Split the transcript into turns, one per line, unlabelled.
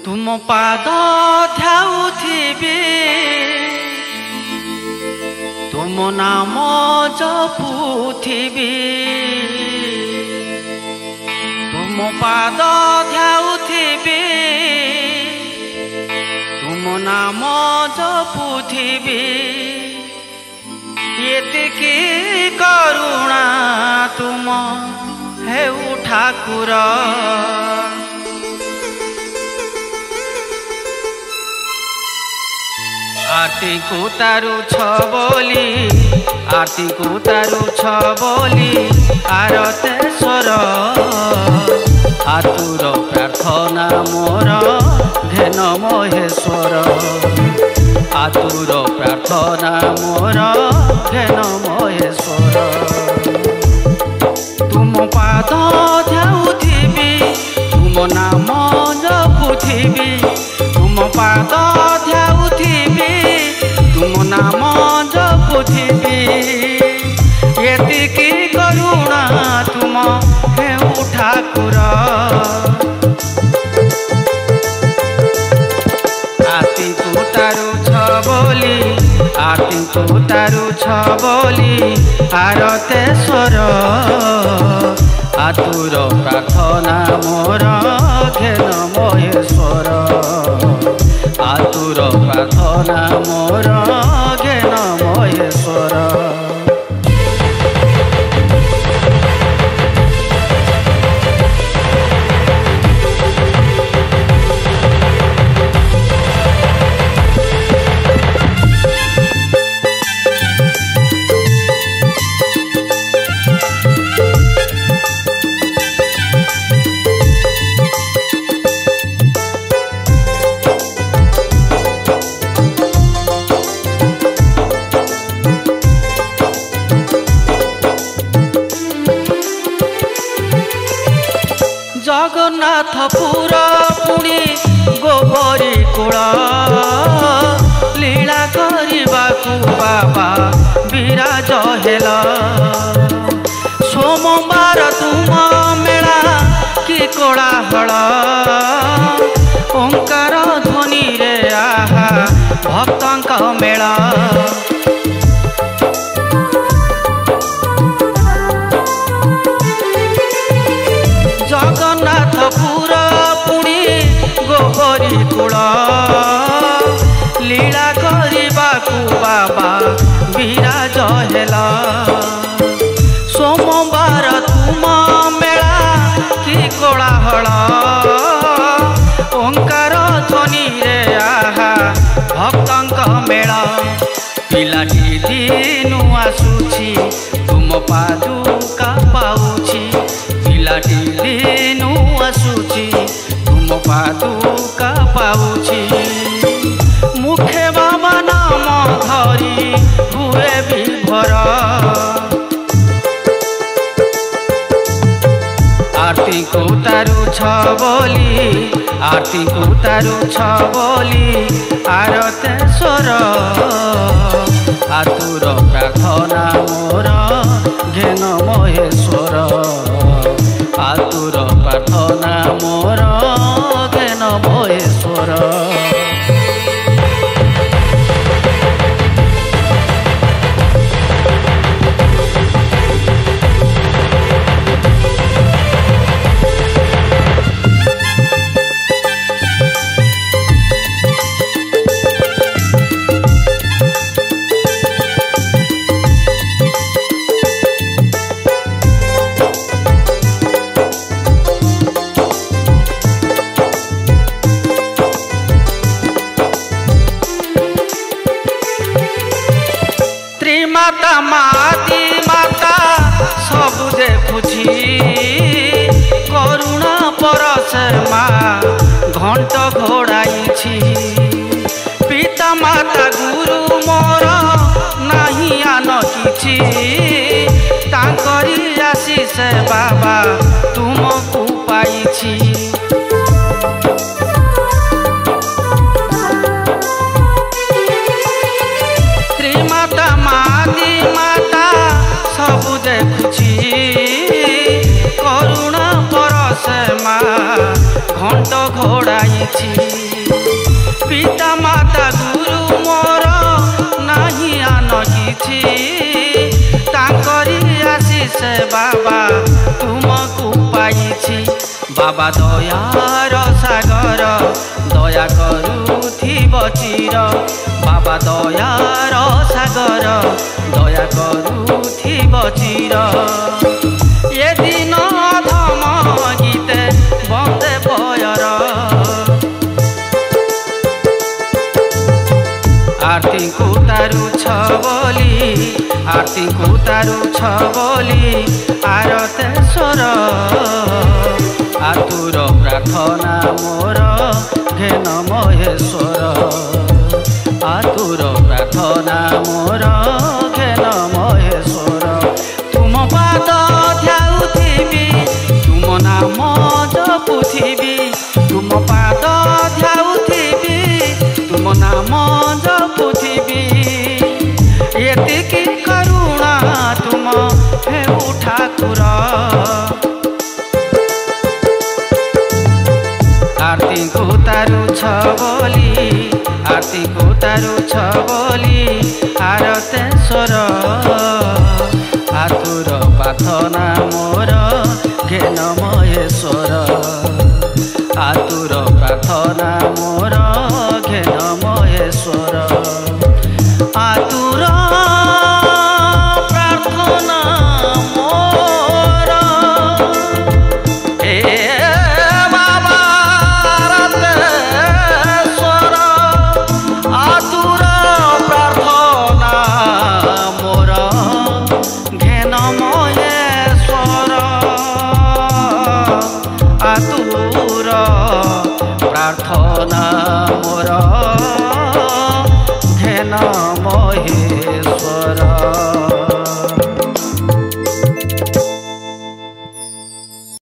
तुम पाद ध्याउथिबी तुम नाम जपुथिबी तुम पाद ध्याउथिबी तुम नाम जपुथिबी एतिकी करुणा तुम हेउ ठाकुर आरती को तारुछ बोली आरती को तारुछ बोली आरते स्वर आतुर प्रार्थना मोर घेन महेश्वर आतुर प्रार्थना मोर घेन महेश्वर तुम पाद ध्याउथिबी तुम नाम जपुथिबी तुम पाद ध्याउथिबी तुम नाम जपुथिबी एतिकी करुणा तुम हेउ ठाकुर आरती को तारुछ बोली आरती को तारुछ बोली आरते स्वर आतुर प्रार्थना मोर घेन महेश्वर आतुर प्रार्थना मोर घेन महेश्वर जगन्नाथपुर पुणी गोबरी कूल लीला करबाकू बाबा विराज हेल सोमवार तुम मेला कि कोलाहल ओंकार ध्वनि रे आहा भक्तंक मेला जगन्नाथपुर पुणी गोबरी कूल लीला करबाकू बाबा विराज हेल सोमवार तुम मेला कि कोलाहल ओंकार ध्वनि रे आहा भक्तंक मेला पिलाटी दिनु आसुछि तुम पादुका पाउछि पिलाटी दिनु आसुछि तुम पादुका पाउछि मुखे बाबा नाम धरी हुए विभोर आरती को तारुछ बोली आरती को तारुछ बोली आरते स्वर आतुर प्रार्थना मोर घेन महेश्वर आतुर प्रार्थना मोर घेन महेश्वर माता माती माता सबु देखुछि करुणा परशर माँ घंट घोड़ाई पिता माता गुरु मोर नहीं आन किछि तांकरी आशीष बाबा तुमको पाइछि त्रिमाता माती माता सबु देखुछि करुणा परशर माँ घंट घोड़ाई पाइछि पिता माता गुरु मोर नहीं आन किछि तांकरी आशीष बाबा तुमको पाइछि बाबा दयार सागर दया करुथिब चिर बाबा दयार सागर दया करुथिब चिर ये दिन धम गीते बंदे बयर आरती को तारुछ बोली आरती को तारुछ बोली आरते स्वर आतुर प्रार्थना मोर घेन महेश्वर आतुर प्रार्थना मोर घेन महेश्वर तुम पाद ध्याउथिबी तुम नाम जपुथिबी तुम पाद ध्याउथिबी तुम नाम जपुथिबी एतिकी करुणा तुम हेउ ठाकुर आरती को तारुछ बोली आरती को तारुछ बोली आरते स्वर आतुर प्रार्थना मोर घेन महेश्वर आतुर प्रार्थना मोर घेन महेश्वर आतुर प्रार्थना मोर आतुर प्रार्थना मोर घेन महेश्वर आतुर प्रार्थना मोर घेन महेश्वर।